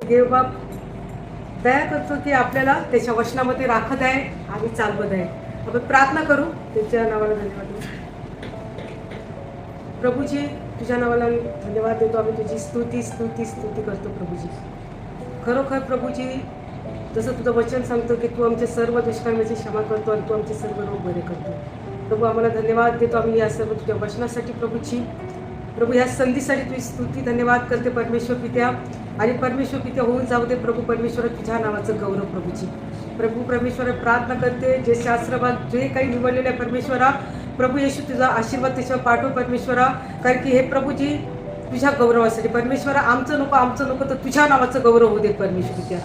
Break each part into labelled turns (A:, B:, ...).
A: देव बाप दया करतो की आपल्याला त्याच्या वचनामध्ये राखत आहे आणि चालवत आहे. आपण प्रार्थना करू. त्याच्या नावाला धन्यवाद देऊ. प्रभूजी, तुझ्या नावाला धन्यवाद देतो. आम्ही तुझी स्तुती स्तुती स्तुती करतो प्रभूजी. खरोखर प्रभूजी, जसं तुझं वचन सांगतो की तू आमचे सर्व दुष्कर्माची क्षमा करतो आणि तू आमचे सर्व रोग बरे करतो. प्रभू, आम्हाला धन्यवाद देतो आम्ही या सर्व तुझ्या वचनासाठी प्रभूजी. प्रभू, या संधीसाठी तुझी स्तुती धन्यवाद करते परमेश्वर पित्या. आणि परमेश्वर पित्या होऊन जाऊ दे प्रभू परमेश्वर तुझ्या नावाचं गौरव प्रभूजी. प्रभू परमेश्वर प्रार्थना करते जे शास्त्रभाग जे काही निवडलेले आहे परमेश्वरा, प्रभू येशू तुझा आशीर्वाद त्याच्यावर पाठव परमेश्वरा. कारण की हे प्रभूजी तुझ्या गौरवासाठी परमेश्वरा, आमचं नको तर तुझ्या नावाचं गौरव होऊ दे परमेश्वर पित्या.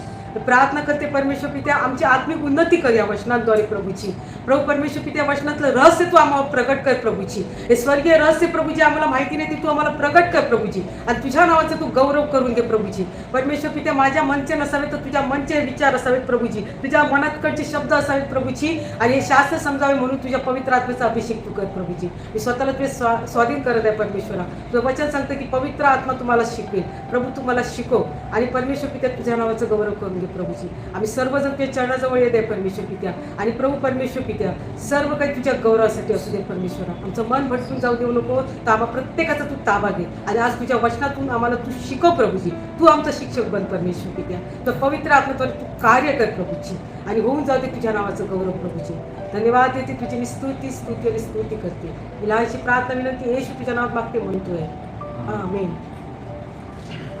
A: प्रार्थना करते परमेश्वर पित्या, आमची आत्मिक उन्नती कर या वचनांद्वारे प्रभूची. प्रभू परमेश्वर पित्या, वचनातलं रहस्य तू आम्हाला प्रगट कर प्रभूची. हे स्वर्गीय रहस्य प्रभूजी आम्हाला माहिती नाही ते तू आम्हाला प्रगट कर प्रभूजी. आणि तुझ्या नावाचं तू गौरव करून दे प्रभूजी. परमेश्वर पित्या, माझ्या मनचे नसावे तर तुझ्या मनचे विचार असावेत प्रभूजी. तुझ्या मनातकडचे शब्द असावेत प्रभूची. आणि हे शास्त्र समजावे म्हणून तुझ्या पवित्र आत्म्याचा अभिषेक तू कर प्रभूजी. मी स्वतःला तुझे स्वाधीन करत आहे परमेश्वरा. तुझं वचन सांगतं की पवित्र आत्मा तुम्हाला शिकवेल. प्रभू तू मला शिकव आणि परमेश्वर पित्या तुझ्या नावाचं गौरव करून दे प्रभूजी. आम्ही सर्वजण तुझ्या चरणाजवळ येत आहे परमेश्वर पित्या. आणि प्रभू परमेश्वर पित्या, सर्व काही तुझ्या गौरवासाठी असू दे परमेश्वरा. आमचं मन भटकून जाऊ देऊ नको. ताबा प्रत्येकाचा तू ताबा घे आणि आज तुझ्या वचनातून आम्हाला तू शिकव प्रभूजी. तू आमचा शिक्षक बन परमेश्वर पित्या. तर पवित्र आत्म्याद्वारे तू कार्य कर प्रभूजी आणि होऊन जाऊ दे तुझ्या नावाचं गौरव प्रभूजी. धन्यवाद देते तुझी मी स्तुती स्तुती आणि स्तुती करते. लहानशी प्रार्थना विनंती येशू तुझ्या नावात मागते म्हणतोय, आमेन.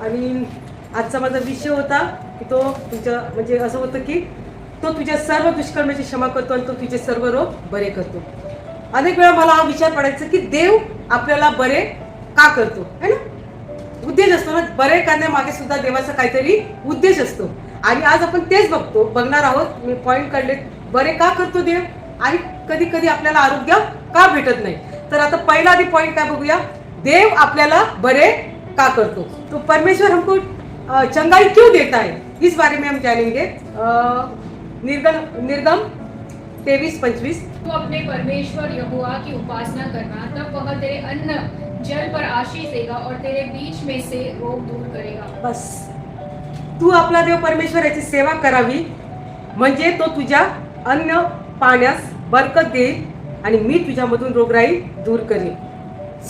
A: आणि आजचा माझा विषय होता की तो तुझ्या म्हणजे असं होतं की तो तुझ्या सर्व दुष्कर्माची क्षमा करतो आणि तो तुझे सर्व रोग बरे करतो. अनेक वेळा मला हा विचार पडायचा की देव आपल्याला बरे का करतो, है ना. उद्देश असतो ना, बरे करण्यामागे सुद्धा देवाचा काहीतरी उद्देश असतो. आणि आज आपण तेच बघणार आहोत. मी पॉइंट काढले, बरे का करतो देव आणि कधी कधी आपल्याला आरोग्य का भेटत नाही. तर आता पहिला आधी पॉइंट काय बघूया, देव आपल्याला बरे का करतो. तो परमेश्वर हमको चंगाई क्यों देता है, इस बारे में हम जानेंगे. निर्गम 23:25.
B: तू अपने परमेश्वर यहोवा की उपासना करना, तब वह तेरे अन्न जल पर आशीष देगा और तेरे बीच में से रोग दूर करेगा.
A: बस तू आपला देव परमेश्वर याची सेवा करावी म्हणजे तो तुझ्या अन्न पाण्यास बरकत देईल आणि मी तुझ्यामधून रोगराई दूर करेल.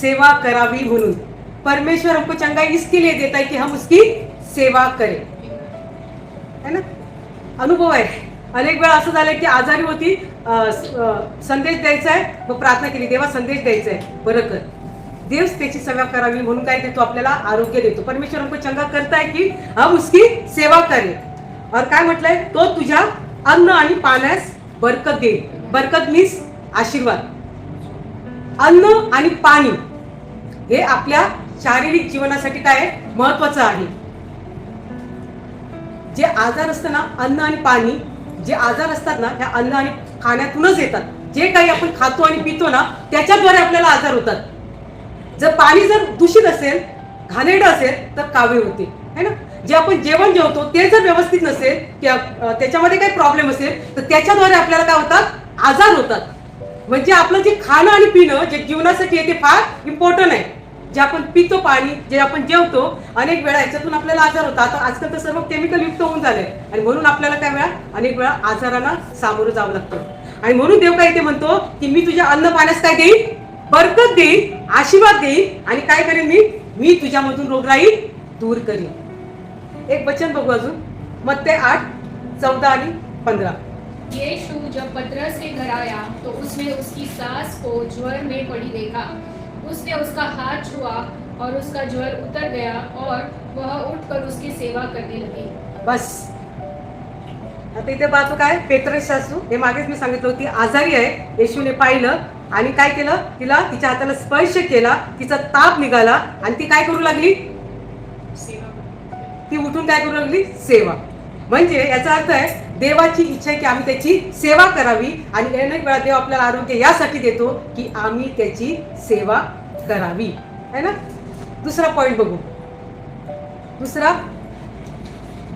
A: सेवा करावी म्हणून परमेश्वर हमको चंगाई इसके लिए देता है कि हम उसकी सेवा करें, है ना. अनुभव आहे. अनेक वेळा असं झालंय की आजारी होती, संदेश द्यायचा आहे, मग प्रार्थना केली देवा संदेश द्यायचा आहे, बरं कर. देव त्याची सेवा करावी म्हणून काय देतो, आपल्याला आरोग्य देतो. परमेश्वर हमको चंगा करता है की हम उसकी सेवा करें. और काय म्हटलंय, तो तुझ्या अन्न आणि पाण्यास बरकत देईल. बरकत मीन्स आशीर्वाद. अन्न आणि पाणी हे आपल्या शारीरिक जीवनासाठी काय महत्वाचं आहे. जे आजार असतं ना, अन्न आणि पाणी, जे आजार असतात ना त्या अन्न आणि खाण्यातूनच येतात. जे काही आपण खातो आणि पितो ना त्याच्याद्वारे आपल्याला आजार होतात. जर पाणी जर दूषित असेल, घाणेरडं असेल तर कावीळ होते, है ना. जे आपण जेवण जेवतो ते जर व्यवस्थित नसेल किंवा त्याच्यामध्ये काही प्रॉब्लेम असेल तर त्याच्याद्वारे आपल्याला काय होतात, आजार होतात. म्हणजे आपलं जे खाणं आणि पिणं जे जीवनासाठी आहे ते फार इम्पॉर्टंट आहे. जे आपण पितो पाणी, जे आपण जेवतो, अनेक वेळा याच्यातून आपल्याला आजार होतात. आता आजकाल तर सर्व केमिकल युक्त होऊन झालंय आणि म्हणून आपल्याला काय वेळा अनेक वेळा आजारांना सामोरं जावं लागतं. आणि म्हणून देव काय ते म्हणतो की मी तुझ्या अन्न पाण्यास काय देईन, बरकत देईन, आशीर्वाद देईन आणि काय करेन मी तुझ्यामधून रोगराई दूर करीन. एक वचन बघू अजून, मत्ते 8:14 आणि 15.
B: यीशु जब पतरस के घर आया तो उसने उसकी सास को ज्वर में पड़ी देखा. उसने उसका हाथ छुआ और उसका ज्वर उतर गया और वह उठकर उसकी सेवा करने लगी.
A: बस आता इथे पाहतो काय, पेत्रस सासू, हे मागेच मी सांगितलं होती, आजारी आहे. येशूने पाहिलं आणि काय केलं, तिला तिच्या हाताला स्पर्श केला, तिचा ताप निघाला आणि ती काय करू लागली, ती उठून काय करू लागली, सेवा. म्हणजे याचा अर्थ आहे देवाची इच्छा आहे की आम्ही त्याची सेवा करावी. आणि अनेक वेळा देव आपल्याला आरोग्य यासाठी देतो की आम्ही त्याची सेवा करावी, है ना. दुसरा पॉइंट बघू. दुसरा,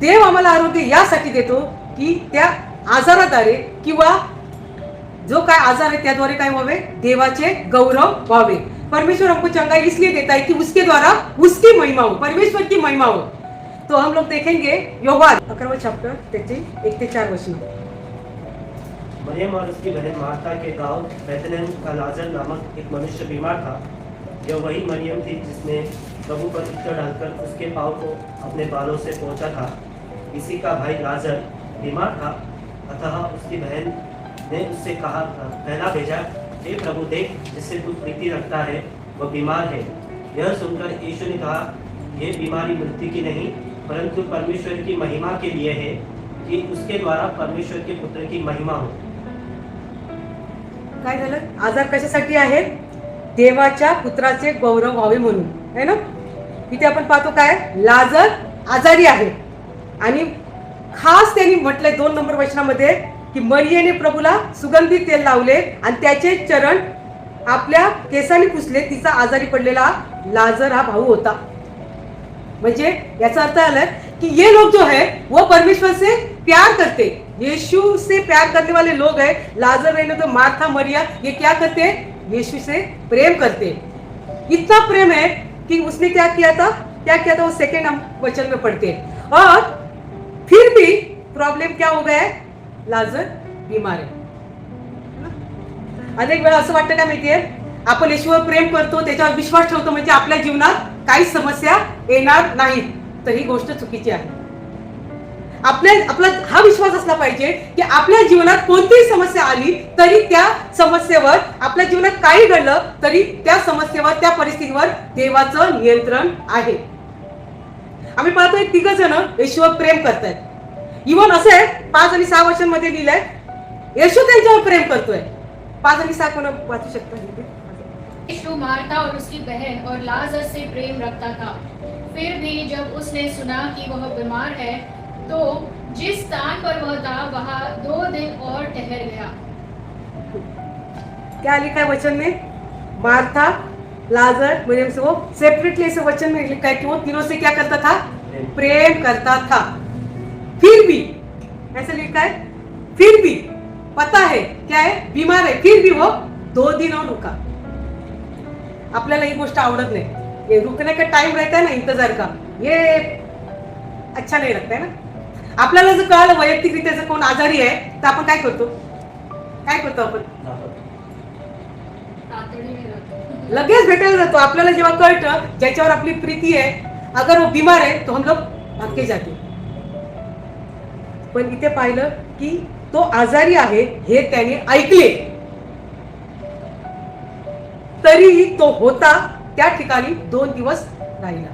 A: देव आम्हाला आरोग्य यासाठी देतो की त्या आजाराद्वारे किंवा जो काय आजार आहे त्याद्वारे काय व्हावे, देवाचे गौरव व्हावे. परमेश्वर हमको चंगाई इसलिए देता है कि उसके द्वारा उसकी महिमा हो, परमेश्वर की महिमा हो. तो हम लोग देखेंगे योहान 11वां चैप्टर त्याचे 1 से 4 वचन।
C: मरियम और उसकी बहन मार्था के गांव बैतलहम का लाजर नामक एक मनुष्य बीमार था। यह वही मरियम थी जिसने प्रभु पर इत्र डालकर उसके पाँव को अपने बालों से पोंछा था। इसी का भाई लाजर बीमार था, अतः उसकी बहन ने उससे कहा, पहला भेजा, हे प्रभु देख, जिससे तू प्रीति रखता है वह बीमार है। यह सुनकर यीशु ने कहा, यह बीमारी मृत्यु की नहीं परंतु परमेश्वर की महिमा के लिए है, कि उसके द्वारा परमेश्वर के पुत्र की महिमा हो।
A: काय झालं? आजार कशासाठी आहे? देवाच्या पुत्राचे गौरव व्हावे म्हणून, है ना? इथे आपण पाहतो काय, लाजर आजारी आहे आणि खास त्यांनी म्हटलंय 2 नंबर वचनामध्ये की मरियेने प्रभूला सुगंधित तेल लावले आणि त्याचे चरण आपल्या केसांनी पुसले। तिचा आजारी पडलेला लाजर हा भाऊ होता। म्हणजे याचा अर्थ आला कि ये लोग जो है वो परमेश्वर से प्यार करते, यीशु से प्यार करने वाले लोग हैं। लाजर रहने तो मार्था मरिया ये क्या करते हैं? यीशु से प्रेम करते। इतना प्रेम है कि उसने क्या किया था वो 2 वचन में पढ़ते हैं। और फिर भी प्रॉब्लम क्या हो गया है? लाजर बीमार आहे। अनेक वेळा असं वाटतं का माहितीये, आपण येशूवर प्रेम करतो, त्याच्यावर विश्वास ठेवतो, म्हणजे आपल्या जीवनात काही समस्या येणार नाहीत, तर ही गोष्ट चुकीची आहे। आपला हा विश्वास असला पाहिजे की आपल्या जीवनात कोणतीही समस्या आली तरी त्या समस्येवर, आपल्या जीवनात काही घडलं तरी त्या समस्येवर, त्या परिस्थितीवर देवाचं नियंत्रण आहे। आम्ही पाहतो एक 3 जण येशूवर प्रेम करतायत। इवन असं आहे 5 आणि 6 वचन मध्ये लिहिलंय येशू त्यांच्यावर प्रेम करतोय। 5 आणि 6 कोण वाचू शकता?
B: यीशु मार्था और उसकी बहन और लाजर से प्रेम रखता था। फिर भी जब उसने सुना कि वह बीमार है तो जिस स्थान पर वह था वहां 2 दिन और ठहर गया।
A: क्या लिखा है वचन में? मार्था, लाजर, मरियम से वो सेपरेटली इस वचन में लिखा है कि वो तीनों से क्या करता था? प्रेम करता था। फिर भी ऐसा लिखा है, फिर भी पता है क्या है? बीमार है, फिर भी वो 2 दिन और रुका। आपल्याला ही गोष्ट आवडत नाही, ये रुकने का टाइम रहता है ना, इंतजार का, ये अच्छा नहीं लगता है ना। आपल्याला जर कळालं वैयक्तिकरित्या जर कोण आजारी आहे तर आपण काय करतो? आपण लगेच भेटायला जातो। आपल्याला जेव्हा कळतं ज्याच्यावर आपली प्रीती आहे, अगर वो बीमार है तो हम लोग भाग के जाते। पण इथे पाहिलं की तो आजारी आहे हे त्याने ऐकले, तरीही तो होता त्या ठिकाणी 2 दिवस राहिला।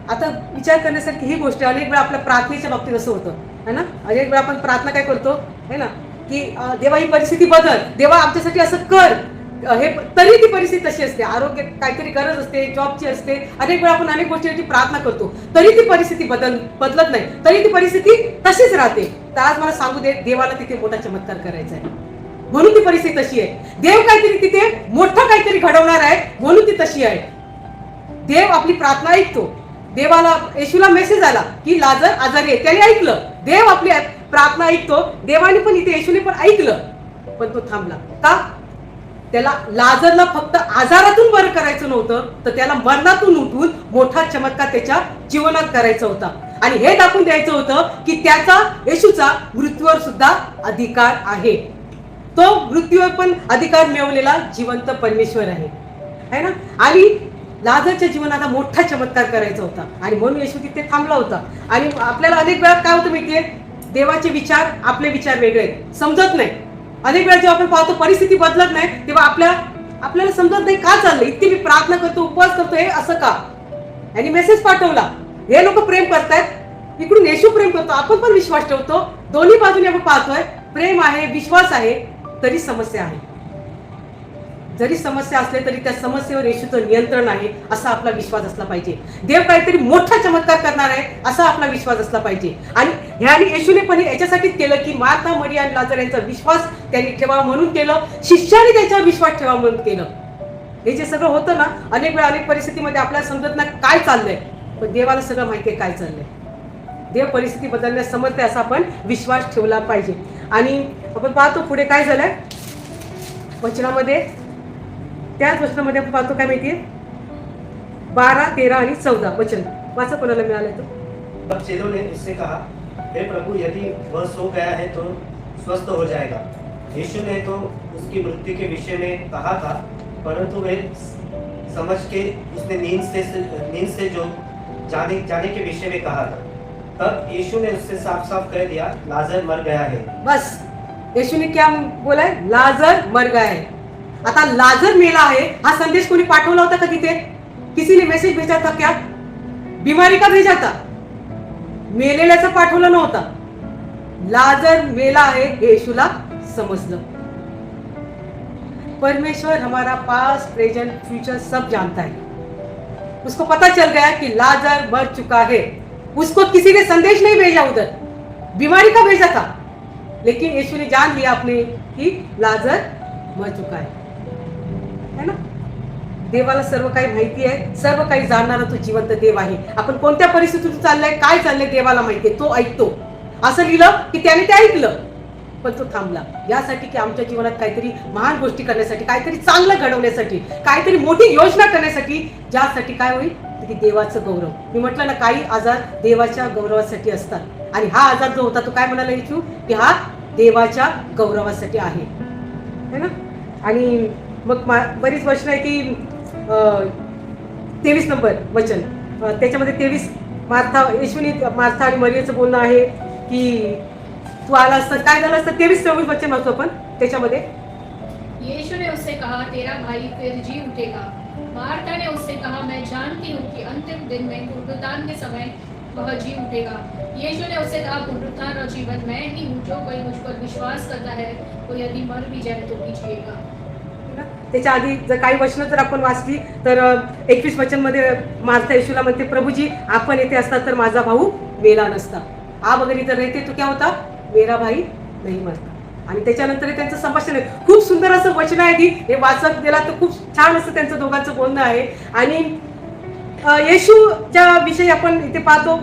A: आता विचार करण्यासारखी ही गोष्ट, अनेक वेळा आपल्या प्रार्थनेच्या बाबतीत असं होतं है ना। अनेक वेळा आपण प्रार्थना काय करतो है ना, की देवा ही परिस्थिती बदल, देवा आमच्यासाठी असं कर, हे तरी ती परिस्थिती तशी असते। आरोग्य काहीतरी गरज असते, जॉबची असते, अनेक वेळा आपण अनेक गोष्टींची प्रार्थना करतो, तरी ती परिस्थिती बदलत नाही, तरी ती परिस्थिती तशीच राहते। तर आज मला सांगू दे, देवाला तिथे मोठा चमत्कार करायचा आहे म्हणून ती परिस्थिती तशी आहे। देव काहीतरी तिथे मोठं काहीतरी घडवणार आहे म्हणून ती तशी आहे। देव आपली प्रार्थना ऐकतो। देवाला, येशूला मेसेज आला की लाजर आजारी आहे, त्याने ऐकलं, देव आपली प्रार्थना ऐकतो। देवाने पण इथे येशूने पण ऐकलं, पण तो थांबला का? त्याला लाजरला फक्त आजारातून बरं करायचं नव्हतं, तर त्याला मरणातून उठून मोठा चमत्कार त्याच्या जीवनात करायचा होता। आणि हे दाखवून द्यायचं होतं की त्याचा, येशूचा मृत्यूवर सुद्धा अधिकार आहे। तो मृत्यूवर पण अधिकार मिळवलेला जिवंत परमेश्वर आहे, है ना। आणि लाजरच्या जीवनात मोठा चमत्कार करायचा होता आणि म्हणून येशू तिथे थांबला होता। आणि आपल्याला अनेक वेळा काय होतं माहितीये, देवाचे विचार आपले विचार वेगळे आहेत, समजत नाही। अनेक वेळा जेव्हा आपण पाहतो परिस्थिती बदलत नाही तेव्हा आपल्याला समजत नाही का चाललंय, इतकी मी प्रार्थना करतो, उपवास करतो, हे असं का? आणि मेसेज पाठवला, हे लोक प्रेम करतायत, इकडून येशू प्रेम करतो, आपण पण विश्वास ठेवतो, दोन्ही बाजूने आपण पाहतोय प्रेम आहे, विश्वास आहे, तरी समस्या आहे। जरी समस्या असले तरी त्या समस्येवर येशूचं नियंत्रण आहे असा आपला विश्वास असला पाहिजे। देव काहीतरी मोठा चमत्कार करणार आहे असा आपला विश्वास असला पाहिजे। आणि ह्याने येशूने पण याच्यासाठीच केलं की मार्था, मरिया आणि लाजर यांचा विश्वास त्यांनी ठेवा म्हणून केलं, शिष्याने त्याच्यावर विश्वास ठेवा म्हणून केलं। हे जे सगळं होतं ना, अनेक वेळा अनेक परिस्थितीमध्ये आपल्याला समजत नाही काय चाललंय, पण देवाला सगळं माहिती आहे काय चाललंय। देव परिस्थिती बदलण्यास समर्थ आहे असा आपण विश्वास ठेवला पाहिजे। आणि आपण पाहतो पुढे काय झालंय वचनामध्ये, त्याच वचनामध्ये आपण पाहतो काय माहितीये, 12, 13 आणि 14 वचन। वाचा कोणाला मिळालं तो.
C: तब चेलों ने उससे कहा, हे प्रभु, यदि वह सो गया है तो स्वस्थ हो जाएगा। यीशु ने तो उसकी मृत्यु के विषय में कहा था, परंतु वे समझ के उसने नींद से जो जाने के विषय में कहा था। तब यीशु ने उससे साफ साफ कह दिया, लाजर मर गया है।
A: बस येशूने क्या बोला है? लाजर मर गया है. आता लाजर मेला आहे हा संदेश कोणी पाठवला होता का तिथे? किसी ने मैसेज भेजा था क्या? बीमारी का भेजा था? मेलेल्याचा पाठवला नव्हता. लाजर मेला आहे हे येशूला समजलं. परमेश्वर हमारा पास्ट प्रेजेंट फ्यूचर सब जानता है. उसको पता चल गया कि लाजर मर चुका है. उसको किसी ने संदेश नहीं भेजा उधर, बीमारी का भेजा था, लेकिन यीशु ने जान लिया अपने कि लाजर मर चुका है ना. देवाला सर्व काही माहिती आहे, सर्व काही जाणणारा तो जिवंत देव आहे. आपण कोणत्या परिस्थितीतून चाललंय, काय चाललंय, देवाला माहिती आहे. तो ऐकतो. असं लिहिलं की त्याने ते ऐकलं, पण तो थांबला यासाठी की आमच्या जीवनात काहीतरी महान गोष्टी करण्यासाठी, काहीतरी चांगलं घडवण्यासाठी, काहीतरी मोठी योजना करण्यासाठी, ज्यासाठी काय होईल की देवाचं गौरव. मी म्हटलं ना, काही आजार देवाच्या गौरवासाठी असतात आणि हा आजार जो होता तो काय म्हणाला येशू की हा देवाच्या गौरवासाठी आहे है ना. आणि मग बरीच वचन आहे की 23 नंबर वचन, त्याच्यामध्ये 23 येशूने मार्था आणि मरियाचं बोलणं आहे की तू आला असता काय झालं असतं. 23-24 वचन वाचतो आपण त्याच्यामध्ये.
B: यीशु ने उससे कहा, तेरा भाई फिर जी उठेगा। मार्था ने उससे कहा, मैं जानती हूँ कि अंतिम दिन में पुनरुत्थान के समय वह जी उठेगा। यीशु ने उससे कहा, पुनरुत्थान और जीवन मैं ही हूँ। जो कोई मुझ पर विश्वास करता है वो यदि मर भी जाए तो भी जिएगा।
A: त्याच्या आधी जर काही वचन जर आपण वाचली तर 21 वचन मध्ये मार्था येशूला म्हणते, प्रभुजी आपण येथे असता तर माझा भाऊ मेला नसता. आप अगर इधर रहते तो क्या होता, मेरा भाई नहीं मरता. आणि त्याच्यानंतर त्यांचं संभाषण आहे. खूप सुंदर असं वचन आहे ती. हे वाचक गेला तर खूप छान असं त्यांचं दोघांचं बोलणं आहे. आणि येशूच्या विषयी आपण इथे पाहतो,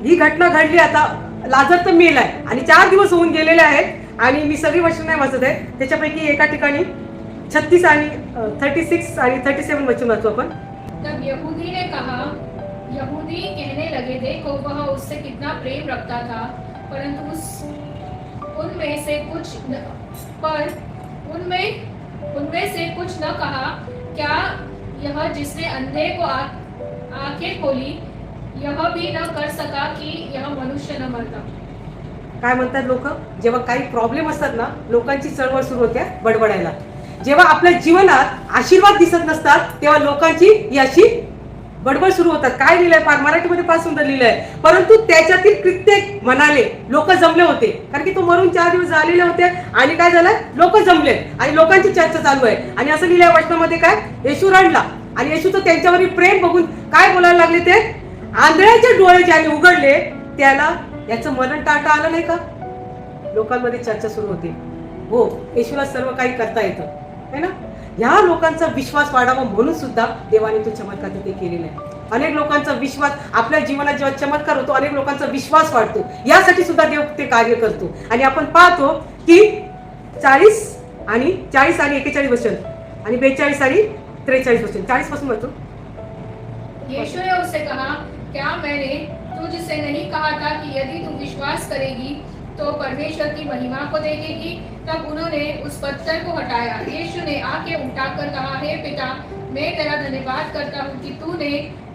A: ही घटना घडली. आता लाजर तर मेलाय आणि 4 दिवस होऊन गेलेले आहेत आणि मी सगळी वचन नाही वाचत आहे. त्याच्यापैकी एका ठिकाणी 36 आणि 36 आणि 37 वचन वाचू आपण.
B: तब यहूदी कहने लगे, देखो वह उससे कितना प्रेम रखता था, परंतु उनमें से कुछ न कहा। क्या यह जिसने अंधे को आंखें खोली यह भी न कर सका कि यह मनुष्य न मरता।
A: काय म्हणतात लोक, जेव्हा काही प्रॉब्लेम असतात ना, लोकांची चळवळ सुरू होते बडबडायला. जेव्हा आपल्या जीवनात आशीर्वाद दिसत नसतात तेव्हा लोकांची ही अशी बडबड सुरू होतात. काय लिहिलंय, फार मराठीमध्ये फार सुंदर लिहिलंय. परंतु त्याच्यातील कित्येक म्हणाले, लोक जमले होते, कारण की तो मरून 4 दिवस झालेले होते आणि काय झालं, लोक जमले आणि लोकांची चर्चा चालू आहे. आणि असं लिहिलंय वचनामध्ये काय, येशू रडला आणि येशूचं त्यांच्यावरील प्रेम बघून काय बोलायला लागले ते, आंधळ्याचे डोळे ज्याने उघडले त्याला याचं मरण टाळता आलं नाही का. लोकांमध्ये चर्चा सुरू होती. हो, येशूला सर्व काही करता येतं है ना. ह्या लोकांचा विश्वास वाढावा म्हणून सुद्धा देवाने तो चमत्कार ते केलेला आहे. अनेक लोकांचा विश्वास आपल्या जीवनात जेव्हा चमत्कार होतो, अनेक लोकांचा विश्वास वाढतो, यासाठी सुद्धा देव ते कार्य करतो. आणि आपण पाहतो की 40 आणि 41 वचन आणि 42 आणि 43 वचन. 40 पासून वाचतो.
B: यीशु ने उससे कहा, क्या मैंने तुझसे नहीं कहा था कि यदि तू विश्वास करेगी तो परमेश्वर की महिमा को देखेगी। तब उन्होंने उस पत्थर को हटाया। यीशु ने आंखें उठाकर कहा, हे पिता, मैं तेरा धन्यवाद करता हूँ कि तूने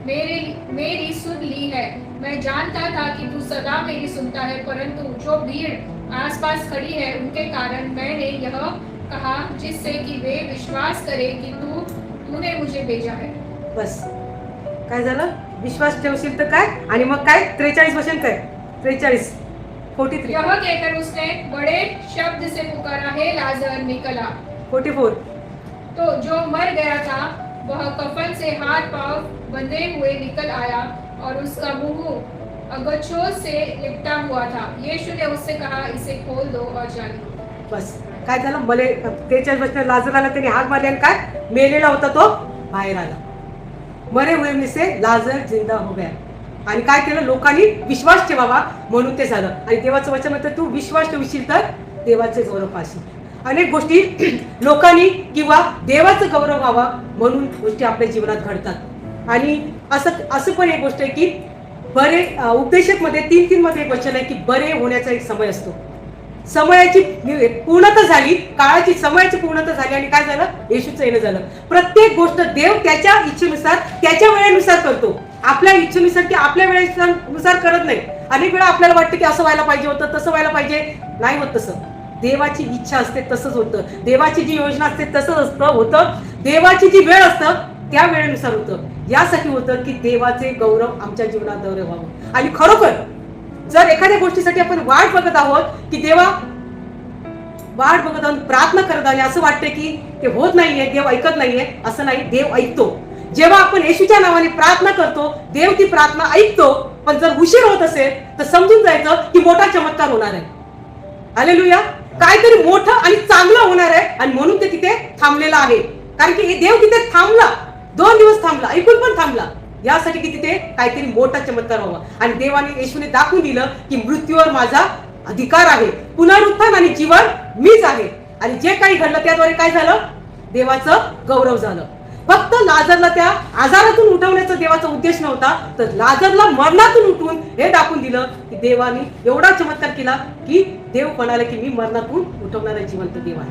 B: मेरी सुन ली है। मैं जानता था कि तू सदा मेरी सुनता है, परंतु जो भीड़ आसपास खड़ी है उनके कारण मैंने यह कहा, जिससे कि वे विश्वास करें कि तूने मुझे भेजा है।
A: बस काय झालं, विश्वास ठेवशील तर काय. आणि मग काय 43 वचन काय, 43 43
B: यह कहकर उसने बड़े शब्द से पुकारा, हे लाजर निकला।
A: 44
B: तो जो मर गया था वह कफन से हाथ पांव बंधे हुए निकल आया और उसका मुंह अगच्छों से लिपटा हुआ था। यीशु ने उससे कहा, इसे खोल दो और जाने।
A: बस काय झालं, मले 43 वचन, लाजराला त्याने हात मारले आणि काय, मेलेला होता तो बाहेर आला. मरे हुए में से लाजर जिंदा हो गया. आणि काय केलं, लोकांनी विश्वास ठेवावा म्हणून ते झालं. आणि देवाचं वचन म्हणतं, तू विश्वास ठेवशील तर देवाचे गौरव पाशील. अनेक गोष्टी लोकांनी किंवा देवाचं गौरव व्हावा म्हणून गोष्टी आपल्या जीवनात घडतात. आणि असं असं पण एक गोष्ट आहे की बरे उपदेशक मध्ये 3:3 मध्ये एक वचन आहे की बरे होण्याचा एक समय असतो. समयाची पूर्णता झाली, काळाची समयाची पूर्णता झाली आणि काय झालं, येशूचं येणं झालं. प्रत्येक गोष्ट देव त्याच्या इच्छेनुसार त्याच्या वेळेनुसार करतो. आपल्या इच्छेनुसार की आपल्या वेळेनुसार करत नाही. अनेक वेळा आपल्याला वाटतं की असं व्हायला पाहिजे होतं, तसं व्हायला पाहिजे, नाही होत तसं. देवाची इच्छा असते तसंच होतं. देवाची जी योजना असते तसंच होतं. देवाची जी वेळ असतं त्या वेळेनुसार होतं. यासाठी होतं की देवाचे गौरव आमच्या जीवनात दौरे व्हावं. आणि खरोखर जर एखाद्या गोष्टीसाठी आपण वाट बघत आहोत की देवा वाट बघत आहोत, प्रार्थना करत आहोत, असं वाटतं की ते होत नाहीये, देव ऐकत नाहीये, असं नाही, देव ऐकतो. जेव्हा आपण येशूच्या नावाने प्रार्थना करतो देव ती प्रार्थना ऐकतो. पण जर उशीर होत असेल तर समजून जायचं की मोठा चमत्कार होणार आहे. हालेलुया. काहीतरी मोठं आणि चांगलं होणार आहे आणि म्हणून ते तिथे थांबलेलं आहे. कारण की देव तिथे थांबला, 2 दिवस थांबला, ऐकून पण थांबला, यासाठी की तिथे काहीतरी मोठा चमत्कार व्हावा. आणि देवाने येशूने दाखवून दिलं की मृत्यूवर माझा अधिकार आहे, पुनरुत्थान आणि जीवन मीच आहे. आणि जे काही घडलं त्याद्वारे काय झालं, देवाचं गौरव झालं. फक्त लाजरला त्या आजारातून उठवण्याचा देवाचा उद्देश नव्हता, तर लाजरला मरणातून उठवून हे दाखवून दिलं की देवाने एवढा चमत्कार केला की देव म्हणाले की मी मरणातून उठवणारा जिवंत देव आहे.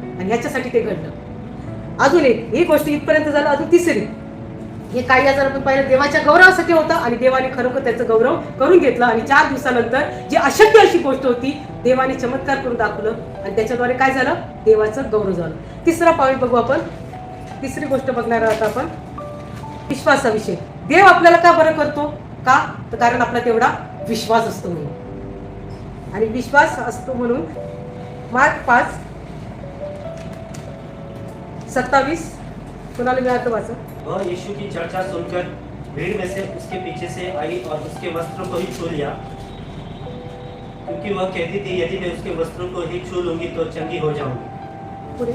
A: आणि ह्याच्यासाठी ते घडलं. अजून एक ही गोष्ट इथपर्यंत झालं. अजून तिसरी, हे काही हजार आपण पाहिलं देवाच्या गौरवासाठी होतं आणि देवाने खरोखर त्याचं गौरव करून घेतलं. आणि 4 दिवसानंतर जी अशक्य अशी गोष्ट होती देवाने चमत्कार करून दाखवलं आणि त्याच्याद्वारे काय झालं, देवाचं गौरव झालं. तिसरा पॉईंट बघू आपण. तिसरी गोष्ट बघणार आहोत आपण, विश्वासाविषयी. देव आपल्याला का बरं करतो, का तर कारण आपला तेवढा विश्वास असतो म्हणून. आणि विश्वास असतो म्हणून मार्क 5:27 कोणाला मिळालं वाचा.
C: वह यीशु की चर्चा सुनकर भीड़ में से उसके पीछे से आई और उसके वस्त्र को ही छू लिया, क्योंकि वह कहती थी यदि मैं उसके वस्त्रों को ही छू लूंगी तो चंगी हो जाऊंगी.
A: पुढे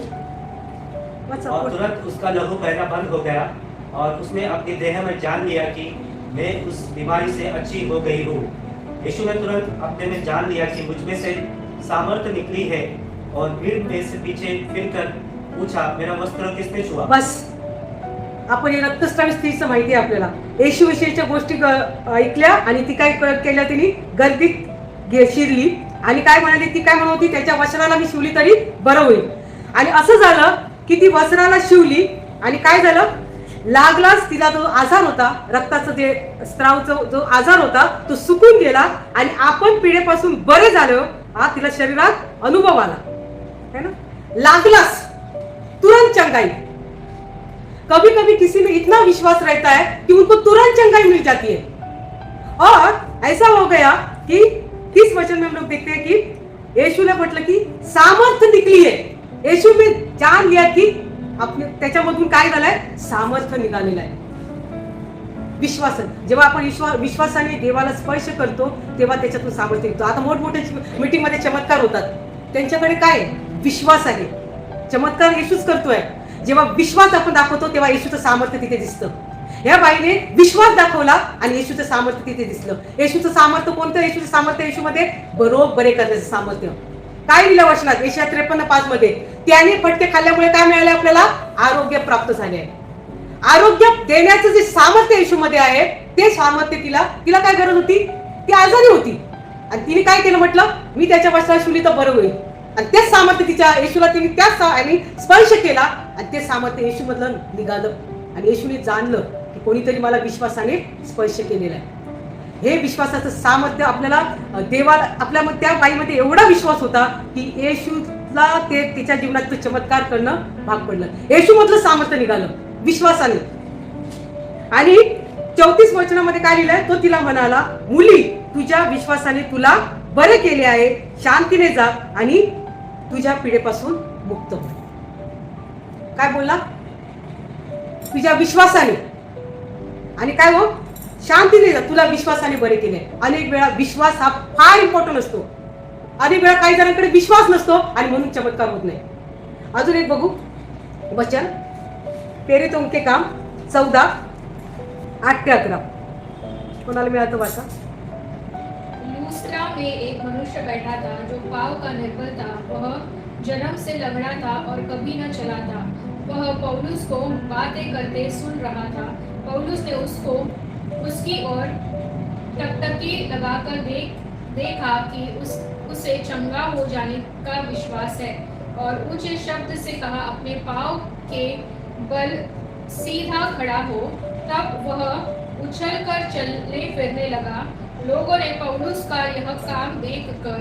A: वाचा.
C: और तुरंत उसका लहू बहना बंद हो गया और उसने अपनी देह में जान लिया कि मैं उस बीमारी से अच्छी हो गई हूँ. यीशु ने तुरंत अपने में जान लिया कि मुझ में से सामर्थ्य निकली है और भीड़ में से पीछे फिरकर पूछा मेरा वस्त्र किसने छुआ.
A: बस आपण हे रक्तस्रावी स्त्रीचं माहिती आहे आपल्याला. येशू विषयीच्या गोष्टी ऐकल्या आणि ती काय केल्या, तिने गर्दीत शिरली आणि काय म्हणाली, ती काय म्हणत होती, त्याच्या वस्त्राला मी शिवली तरी बरं होईल. आणि असं झालं की ती वस्त्राला शिवली आणि काय झालं, लागलाच तिला जो आजार होता, रक्ताचं जे स्त्रावचा जो आजार होता तो सुकून गेला आणि आपण पिढेपासून बरे झालो हा तिला शरीरात अनुभव आला है ना. लागलास तुरंत चंगाई. कभी कभी किसी में इतना विश्वास रहता है कि उनको तुरंत चंगाई मिल जाती है. और ऐसा हो गया कि 30 वचन में हम लोग देखते हैं कि यीशु ने म्हटलं की सामर्थ्य निकली है. यीशु ने जान लिया की आपल्या त्याच्यामधून काय झालंय, सामर्थ्य निघालेलं आहे. विश्वास. जेव्हा आपण विश्वासाने देवाला स्पर्श करतो तेव्हा त्याच्यातून सामर्थ्य निघतो. आता मोठमोठ्या मीटिंग मध्ये चमत्कार होतात, त्यांच्याकडे काय विश्वास आहे. चमत्कार येशूच करतोय. जेव्हा विश्वास आपण दाखवतो तेव्हा येशूचं सामर्थ्य तिथे दिसतं. या बाईने विश्वास दाखवला आणि येशूचं सामर्थ्य तिथे दिसलं. येशूचं सामर्थ्य कोणतं, येशूचं सामर्थ्य येशूमध्ये बरोबर करण्याचं सामर्थ्य. काय दिलं वचनात यशाया 53:5 मध्ये, त्याने फटके खाल्ल्यामुळे काय मिळाले आपल्याला, आरोग्य प्राप्त झाले आहे. आरोग्य देण्याचं जे सामर्थ्य येशूमध्ये आहे ते सामर्थ्य तिला काय गरज होती, ती आजारी होती आणि तिने काय केलं, म्हटलं मी त्याच्या वस्त्राला शिवली तर बरं होईल. आणि तेच सामर्थ्य तिच्या येशूला तिने त्याच स्पर्श केला आणि ते सामर्थ्य येशू मधलं निघालं. आणि येशूने जाणलं की कोणीतरी मला विश्वासाने स्पर्श केलेला आहे. हे विश्वासाचं सामर्थ्य आपल्याला देवाला आपल्या त्या बाईमध्ये एवढा विश्वास होता की येशूला ते तिच्या जीवनात तो चमत्कार करणं भाग पडलं. येशू मधलं सामर्थ्य निघालं विश्वासाने. आणि 34 वचनामध्ये काय लिहिलंय, तो तिला म्हणाला, मुली तुझ्या विश्वासाने तुला बरे केले आहे, शांतीने जा आणि तुझ्या पिढेपासून मुक्त हो. काय बोलला, तुझ्या विश्वासाने आणि काय हो, शांतीने जा, तुला विश्वासाने बरे केले. अनेक वेळा विश्वास हा फार इम्पॉर्टंट असतो. अनेक वेळा काही जणांकडे विश्वास नसतो आणि म्हणून चमत्कार होत नाही. अजून एक बघू वचन, तेरे तो उनके काम 14:8-11 कोणाला मिळालं वाचा.
B: लूस्त्रा में एक मनुष्य बैठा था जो पाँव का निर्बल था. वह जन्म से लंगड़ा था और कभी न चला था. वह पौलुस को बातें करते सुन रहा था. पौलुस ने उसको उसकी ओर टकटकी लगाकर देखा कि उसे चंगा हो जाने का विश्वास है, और ऊंचे शब्द से कहा, अपने पाँव के बल सीधा खड़ा हो। तब वह उछलकर चलने फिरने लगा। लोगों ने पौलुस का यह काम देखकर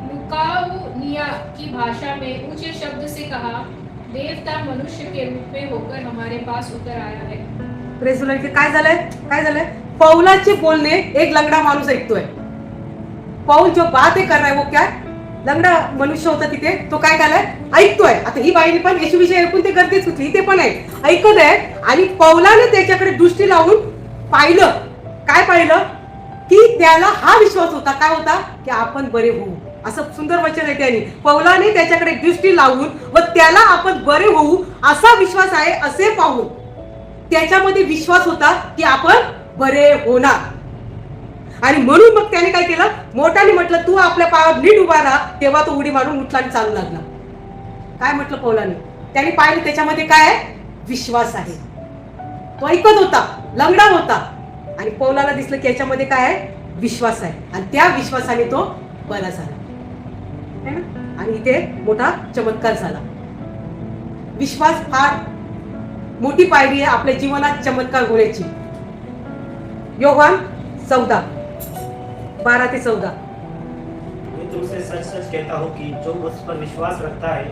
B: लुकाउनिया की भाषा में ऊंचे शब्द से कहा, देवता मनुष्य के रूप में होकर हमारे पास उतर आया है।
A: Praise the Lord. काय झालंय पौलाचे बोलणे एक लंगडा माणूस ऐकतोय. पौल जो बात है कर रहा है वो क्या लंगडा मनुष्य होता तिथे, तो काय केलाय ऐकतोय. आता ही बाईने पण येशू विषयी ऐकून ते गर्दीच होती, इथे पण आहे ऐकत आहे. आणि पौलाने त्याच्याकडे दृष्टी लावून पाहिलं. काय पाहिलं की त्याला हा विश्वास होता, काय होता की आपण बरे होऊ. असं सुंदर वचन आहे. त्यांनी पौलाने त्याच्याकडे दृष्टी लावून व त्याला आपण बरे होऊ असा विश्वास आहे असे पाहून त्याच्यामध्ये विश्वास होता की आपण बरे होणार. आणि म्हणून मग त्याने काय केलं, मोठ्याने म्हटलं, तू आपल्या पायावर नीट उभा राहा. तेव्हा तो उडी मारून उठला आणि चालू लागला. काय म्हटलं पौलाने, त्याने पाहिलं त्याच्यामध्ये काय आहे, विश्वास आहे. तो ऐकत होता, लंगडा होता, आणि पौलाला दिसलं की याच्यामध्ये काय आहे, विश्वास आहे. आणि त्या विश्वासाने तो बरा झाला है ना. आणि इथे मोठा चमत्कार झाला. विश्वास फार मोठी पायरी आहे आपल्या जीवनात चमत्कार होण्याची. योहान 14:12-14.
C: मैं तुमसे सच सच कहता हूँ कि जो मुझ पर विश्वास रखता है,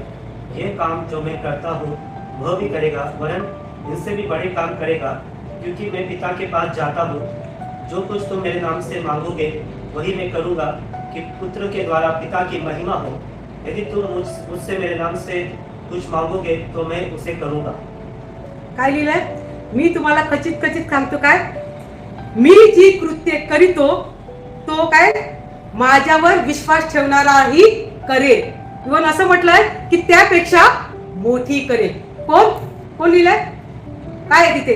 C: ये काम जो मैं करता हूँ वह भी करेगा, वरन इनसे भी बड़े काम करेगा, क्योंकि मैं पिता के पास जाता हूँ. जो कुछ तुम मेरे नाम से मांगोगे वही मैं करूँगा, कि पुत्र के द्वारा पिता की महिमा हो. यदि तुम मुझसे मेरे नाम से कुछ मांगोगे तो मैं उसे करूँगा.
A: काय लिहिलंय, मी तुम्हाला खचित खचित सांगतो काय, मी जी कृत्य करीतो तो काय माझ्यावर विश्वास ठेवणाराही करेल. इव्हन असं म्हटलंय की त्यापेक्षा मोठी करेल. कोण कोण लिहिलंय, काय आहे तिथे,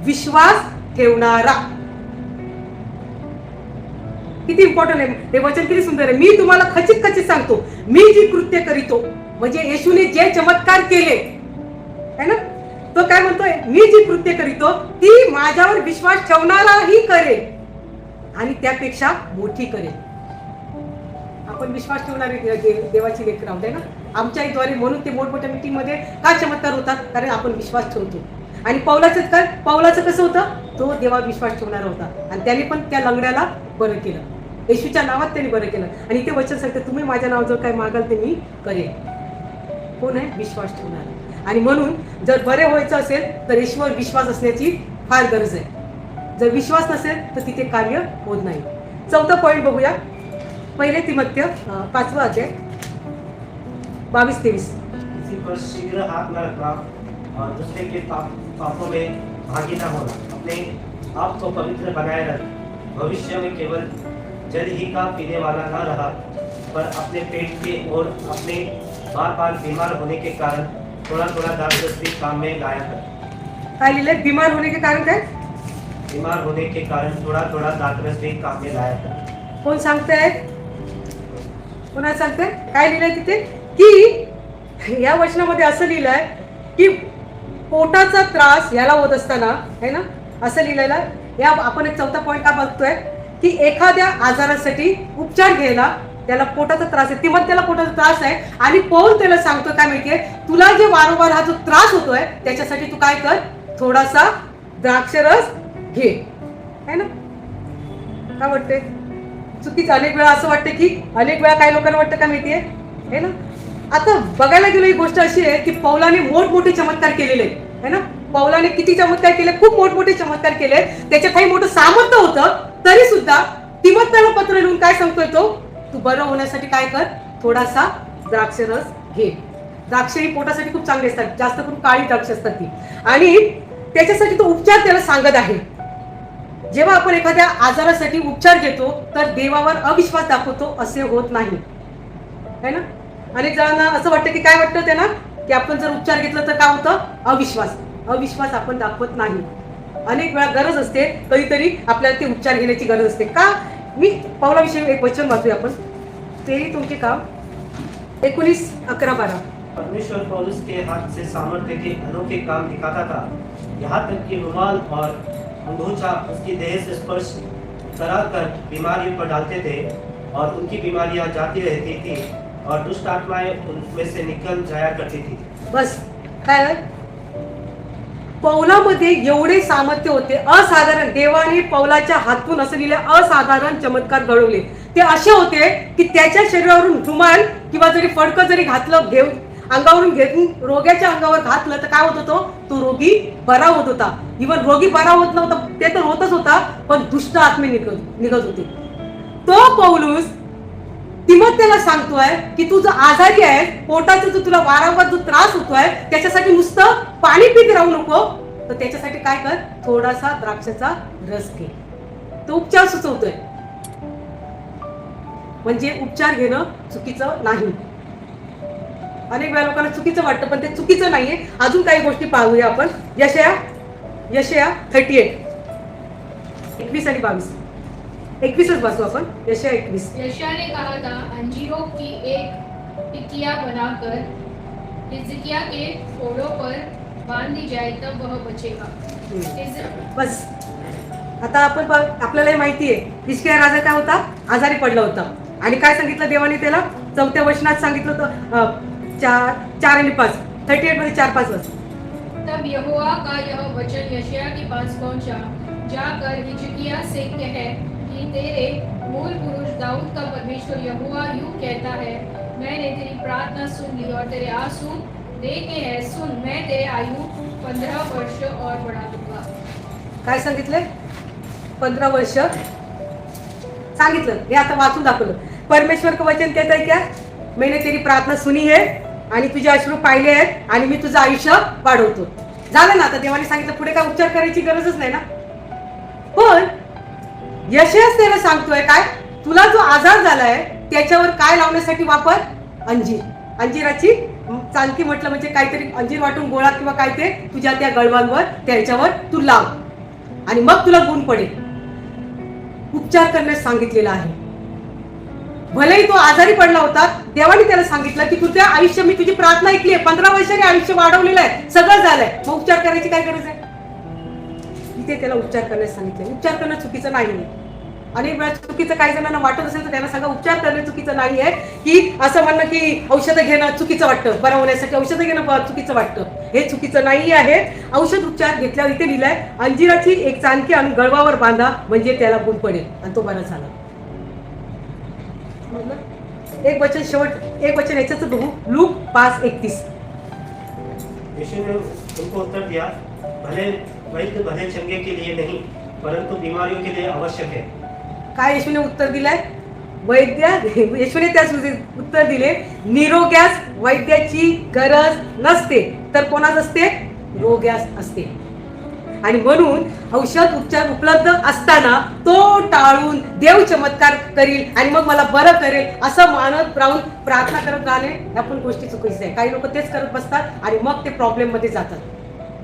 A: विश्वास ठेवणारा. किती इम्पॉर्टंट आहे हे वचन, किती सुंदर आहे. मी तुम्हाला खचित खचित सांगतो, मी जी कृत्य करीतो, म्हणजे येशूने जे चमत्कार केले है ना, तो काय म्हणतोय, मी जी कृत्य करीतो ती माझ्यावर विश्वास ठेवणाराही करेल आणि त्यापेक्षा मोठी करेल. आपण विश्वास ठेवणारे देवाची लेकरं आहोत है ना. आमच्याद्वारे म्हणून ते मोठमोठ्या मीटिंग मध्ये का चमत्कार होतात, कारण आपण विश्वास ठेवतो. आणि पौलाचं कसं होतं, तो देवा विश्वास ठेवणारा होता आणि त्याने पण त्या लंगड्याला बरं केलं. येशूच्या नावात त्याने बरं केलं. आणि ते वचन सांगते, तुम्ही माझ्या नावाजवळ काय मागाल ते मी करेन. कोण आहे, विश्वास ठेवणारा. आणि म्हणून जर बरे व्हायचं असेल तर येशूवर विश्वास असण्याची फार गरज आहे. जर विश्वास नसेल तर तिथे कार्य होत नाही. 4था पॉइंट बघूया. 1 तिमोथेय 5वां अध्याय 22-23.
C: किसी पर शीघ्र हाथ न रखना और दूसरे के पापों में भागी न होना. अपने आप को पवित्र बनाए रख. भविष्य में केवल जल ही का पीने वाला न रहा, पर अपने पेट के और अपने बार बार बीमार होने के कारण थोड़ा थोड़ा दासरस्ती काम में लाया कर.
A: काय लिहिलंय, बीमार होने के कारण काय,
C: बीमार होने के कारण थोड़ा थोड़ा दासरस्ती काम में लाया कर.
A: कोण सांगताय, कोणाला सांगताय, काय लिहिलंय तिथे की या वचनामध्ये असं लिहिलंय की पोटाचा त्रास याला होत असताना है ना, असं लिहिलेलं आहे. या आपण एक 4था पॉइंट का बघतोय की एखाद्या आजारासाठी उपचार घ्यायला त्याला पोटाचा त्रास आहे, तेव्हा त्याला पोटाचा त्रास आहे. आणि पौल त्याला सांगतो काय माहितीये, तुला जे वारंवार हा जो त्रास होतोय त्याच्यासाठी तू काय कर, थोडासा द्राक्षरस घे है ना. काय वाटते, चुकीचं अनेक वेळा असं वाटतं की अनेक वेळा काही लोकांना वाटतं काय माहितीये है ना. आता बघायला गेलो ही गोष्ट अशी आहे की पौलाने मोठमोठे चमत्कार केलेले है ना. पौलाने किती चमत्कार केले, खूप मोठमोठे चमत्कार केले. त्याच्यात काही मोठं सामर्थ्य होतं, तरी सुद्धा तिमोथेला पत्र लिहून काय सांगतोय तो, तू बरं होण्यासाठी काय कर, थोडासा द्राक्षरस घे. द्राक्ष ही पोटासाठी खूप चांगली असतात, जास्त करून काळी द्राक्ष असतात ती. आणि त्याच्यासाठी तो उपचार त्याला सांगत आहे. जेव्हा आपण एखाद्या आजारासाठी उपचार घेतो तर देवावर अविश्वास दाखवतो असे होत नाही है ना. अनेक जणांना असं वाटतं की काय वाटतं त्यांना की आपण जर उपचार घेतला तर काय होतं, अविश्वास आपण दाखवत नाही. अनेक वेळा गरज असते, कधीतरी आपल्याला ते उपचार घेण्याची गरज असते. का, मी पौलाविषयी एक वचन वाचूया आपण. तेही तुमचे काम 19:11-12.
C: परमेश्वर पौलुस के हाथ से सामर्थ्य के अनोखे काम दिखाता था. यहाँ तक कि रुमाल और अंगूछा उसकी देह से स्पर्श कराकर बीमारियों पर डालते थे और उनकी बीमारियां जाती रहती थी और दुष्ट आत्माएं उनमें से निकल जाया करती थी।
A: बस काय पौलामध्ये एवढे सामर्थ्य होते, असाधारण. देवाने पौलाच्या हातून असलेले असाधारण चमत्कार घडवले. ते असे होते की त्याच्या शरीरावरून रुमाल किंवा जरी फडकं जरी घातलं घेऊन अंगावरून घेऊन रोग्याच्या अंगावर घातलं तर काय होत होतं, तो रोगी बरा होत होता. इव्हन रोगी बरा होत नव्हता ते तर होतच होता, पण दुष्ट आत्मे निघत होते. तो पौलुस तिमोथेला सांगतोय की तू जो आजारी आहे, पोटाचा जो तुला वारंवार जो त्रास होतोय, त्याच्यासाठी नुसतं पाणी पीत राहू नको, तर त्याच्यासाठी काय कर, थोडासा द्राक्षाचा रस घे. तो उपचार सुचवतोय. म्हणजे उपचार घेणं चुकीचं नाही. अनेक वेळा लोकांना चुकीचं वाटतं, पण ते चुकीचं नाहीये. अजून काही गोष्टी पाहूया आपण. यशया 38 21 आणि 22. 21च वाचू आपण. यशया 21.
B: यशायाह ने कहा था, अंजीरों की एक टिकिया बनाकर हिजकिय्याह के फोड़ों पर बांध दी जाए तब वह बचेगा.
A: बस आता आपण आपल्याला माहिती आहे हिजकिय्याह राजा काय होता, आजारी पडला होता. आणि काय सांगितलं देवाने त्याला 4थ्या वचनात सांगितलं होतं, 4 आणि 5 38 मध्ये 4-5 वाच.
B: तब यहोवा का यह वचन यशायाह के पास पहुंचा, जाकर हिजकिय्याह से कह कि तेरे मूल पुरुष दाऊद का परमेश्वर यहोवा यूं कहता है, मैंने तेरी प्रार्थना सुन ली और तेरे आंसू देखे हैं. सुन, मैं तेरे आयु 15 वर्ष और बढ़ा दूंगा.
A: काय सांगितलंय, 15 वर्ष सांगितलं. हे आता वाचून दाखवलं. परमेश्वर का वचन कहता है क्या, मैंने तेरी प्रार्थना सुनी है आणि तुझे अश्रू पाहिले आहेत आणि मी तुझं आयुष्य वाढवतो. झालं ना. आता देवाने सांगितलं, पुढे काय उपचार करायची गरजच नाही ना. पण यशयाह त्याला सांगतोय काय, तुला जो आजार झालाय त्याच्यावर काय लावण्यासाठी वापर, अंजीर. अंजिराची चालकी म्हटलं म्हणजे काहीतरी अंजीर वाटून गोळा किंवा काय ते तुझ्या त्या गळवांवर त्याच्यावर तू लाव आणि मग तुला गुण पडेल. उपचार करण्यास सांगितलेला आहे. भलेही तो आजारी पडला होता, देवाने त्याला सांगितलं की तुझ्या आयुष्य, मी तुझी प्रार्थना ऐकली आहे, 15 वर्षांनी आयुष्य वाढवलेलं आहे, सगळं झालंय, मग उपचार करायची काय गरज आहे. इथे त्याला उपचार करण्यास सांगितलं. उपचार करणं चुकीचं नाही. अनेक वेळा चुकीचं काही जणांना वाटत असेल तर त्यांना सांगा, उपचार करणं चुकीचं नाही आहे. की असं म्हणणं की औषधं घेणं चुकीचं वाटतं, बरं होण्यासाठी औषधं घेणं चुकीचं वाटतं, हे चुकीचं नाही आहे. औषध उपचार घेतल्यावर इथे लिहिलंय, अंजिराची एक चाणकी आणून गळवावर बांधा म्हणजे त्याला गुण पडेल आणि तो बरा झाला. एक वचन शेवट, एक वचन याच्याच बघू, लूक 5:31.
C: यीशु ने उनको उत्तर दिया, भले वैद्य भले चंगे के लिए नहीं परंतु बीमारियों के लिए आवश्यक है.
A: काय येशूने उत्तर दिलंय, येशूने त्यास उत्तर दिले, निरोग्यास वैद्याची गरज नसते तर कोणास असते, रोग्यास असते. आणि म्हणून औषध उपचार उपलब्ध असताना तो टाळून देव चमत्कार करील आणि मग मला बरं करेल असं मानत राहून प्रार्थना करत राहणे, ह्या पण गोष्टी चुकीच्या आहे. काही लोक तेच करत बसतात आणि मग ते प्रॉब्लेम मध्ये जातात.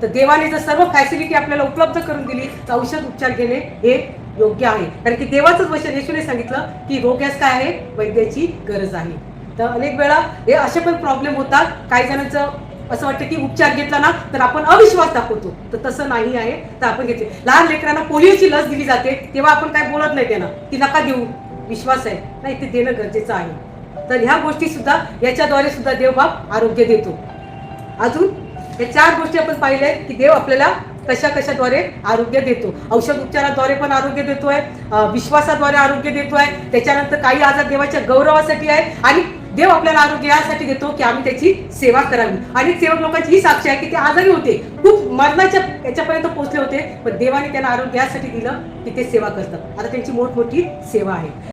A: तर देवाने जर सर्व फॅसिलिटी आपल्याला उपलब्ध करून दिली तर औषध उपचार घेणे हे योग्य आहे. कारण की देवाचंच वचन येशूने सांगितलं की रोग्यास काय आहे, वैद्याची गरज आहे. तर अनेक वेळा हे असे पण प्रॉब्लेम होतात. काही जणांचं असं वाटतं की उपचार घेतला ना तर आपण अविश्वास दाखवतो, तर तसं नाही आहे. तर आपण घेतले. लहान लेकरांना पोलिओची लस दिली जाते तेव्हा आपण काय बोलत नाही त्यांना की नका देऊ, विश्वास आहे, नाही ते देणं गरजेचं आहे. तर ह्या गोष्टी सुद्धा याच्याद्वारे सुद्धा देवबाप आरोग्य देतो. अजून हे 4 गोष्टी आपण पाहिल्या की देव आपल्याला कशा कशाद्वारे आरोग्य देतो. औषध उपचाराद्वारे पण आरोग्य देतोय, विश्वासाद्वारे आरोग्य देतोय. त्याच्यानंतर काही आजार देवाच्या गौरवासाठी आहे आणि देव आपल्याला आरोग्य यासाठी देतो की आम्ही त्याची सेवा करावी. आणि सेवक लोकांची ही साक्ष आहे की ते आजारी होते, खूप मरणाच्या याच्यापर्यंत पोहोचले होते, पण देवाने त्यांना आरोग्य यासाठी दिलं की ते सेवा करतात. आता त्यांची मोठमोठी सेवा आहे.